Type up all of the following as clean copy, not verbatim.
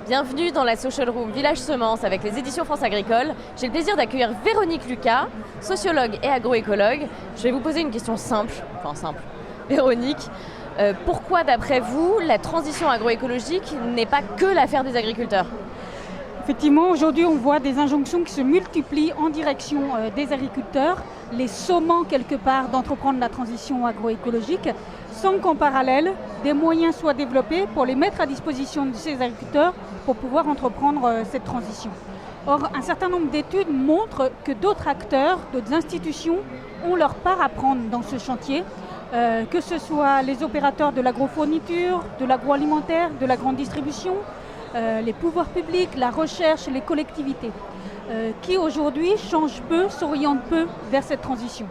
Bienvenue dans la Social Room Village Semences avec les éditions France Agricole. J'ai le plaisir d'accueillir Véronique Lucas, sociologue et agroécologue. Je vais vous poser une question simple. Véronique, pourquoi d'après vous, la transition agroécologique n'est pas que l'affaire des agriculteurs ? Effectivement, aujourd'hui, on voit des injonctions qui se multiplient en direction des agriculteurs, les sommant quelque part d'entreprendre la transition agroécologique, sans qu'en parallèle, des moyens soient développés pour les mettre à disposition de ces agriculteurs pour pouvoir entreprendre cette transition. Or, un certain nombre d'études montrent que d'autres acteurs, d'autres institutions ont leur part à prendre dans ce chantier, que ce soit les opérateurs de l'agrofourniture, de l'agroalimentaire, de la grande distribution, les pouvoirs publics, la recherche, les collectivités, qui aujourd'hui changent peu, s'orientent peu vers cette transition.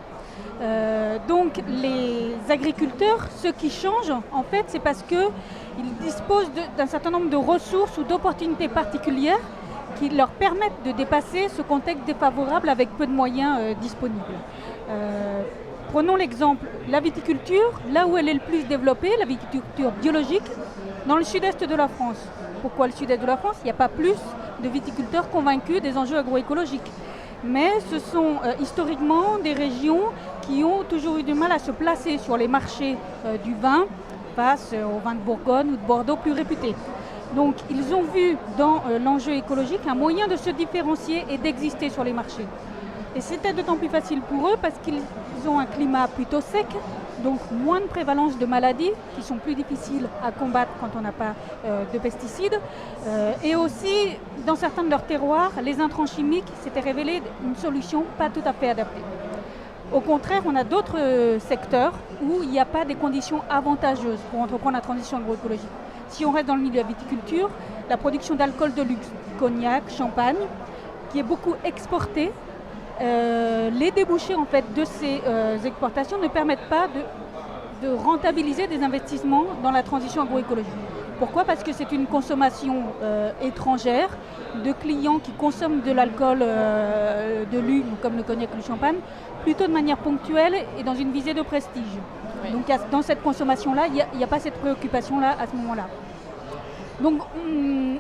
Donc les agriculteurs, ceux qui changent, en fait, c'est parce qu'ils disposent d'un certain nombre de ressources ou d'opportunités particulières qui leur permettent de dépasser ce contexte défavorable avec peu de moyens disponibles. Prenons l'exemple, la viticulture, là où elle est le plus développée, la viticulture biologique, dans le sud-est de la France. Pourquoi le sud-est de la France ? Il n'y a pas plus de viticulteurs convaincus des enjeux agroécologiques. Mais ce sont historiquement des régions qui ont toujours eu du mal à se placer sur les marchés du vin face aux vins de Bourgogne ou de Bordeaux plus réputés. Donc ils ont vu dans l'enjeu écologique un moyen de se différencier et d'exister sur les marchés. Et c'était d'autant plus facile pour eux parce qu'ils ont un climat plutôt sec, donc moins de prévalence de maladies qui sont plus difficiles à combattre quand on n'a pas de pesticides. Et aussi, dans certains de leurs terroirs, les intrants chimiques s'étaient révélés une solution pas tout à fait adaptée. Au contraire, on a d'autres secteurs où il n'y a pas des conditions avantageuses pour entreprendre la transition agroécologique. Si on reste dans le milieu de la viticulture, la production d'alcool de luxe, cognac, champagne, qui est beaucoup exportée, les débouchés en fait, de ces exportations ne permettent pas de rentabiliser des investissements dans la transition agroécologique. Pourquoi ? Parce que c'est une consommation étrangère de clients qui consomment de l'alcool de luxe, comme le cognac ou le champagne, plutôt de manière ponctuelle et dans une visée de prestige. Oui. Donc dans cette consommation-là, il n'y a pas cette préoccupation-là à ce moment-là. Donc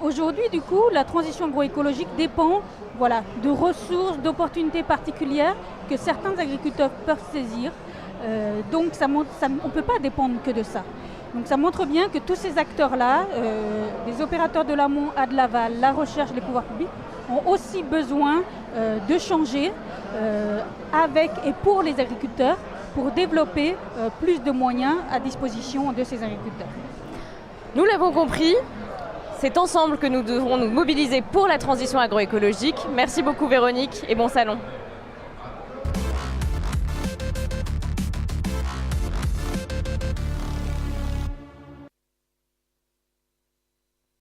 aujourd'hui, du coup, la transition agroécologique dépend de ressources, d'opportunités particulières que certains agriculteurs peuvent saisir. Donc on ne peut pas dépendre que de ça. Donc ça montre bien que tous ces acteurs-là, les opérateurs de l'amont à de l'aval, la recherche, les pouvoirs publics, ont aussi besoin de changer avec et pour les agriculteurs pour développer plus de moyens à disposition de ces agriculteurs. Nous l'avons compris. C'est ensemble que nous devrons nous mobiliser pour la transition agroécologique. Merci beaucoup Véronique et bon salon.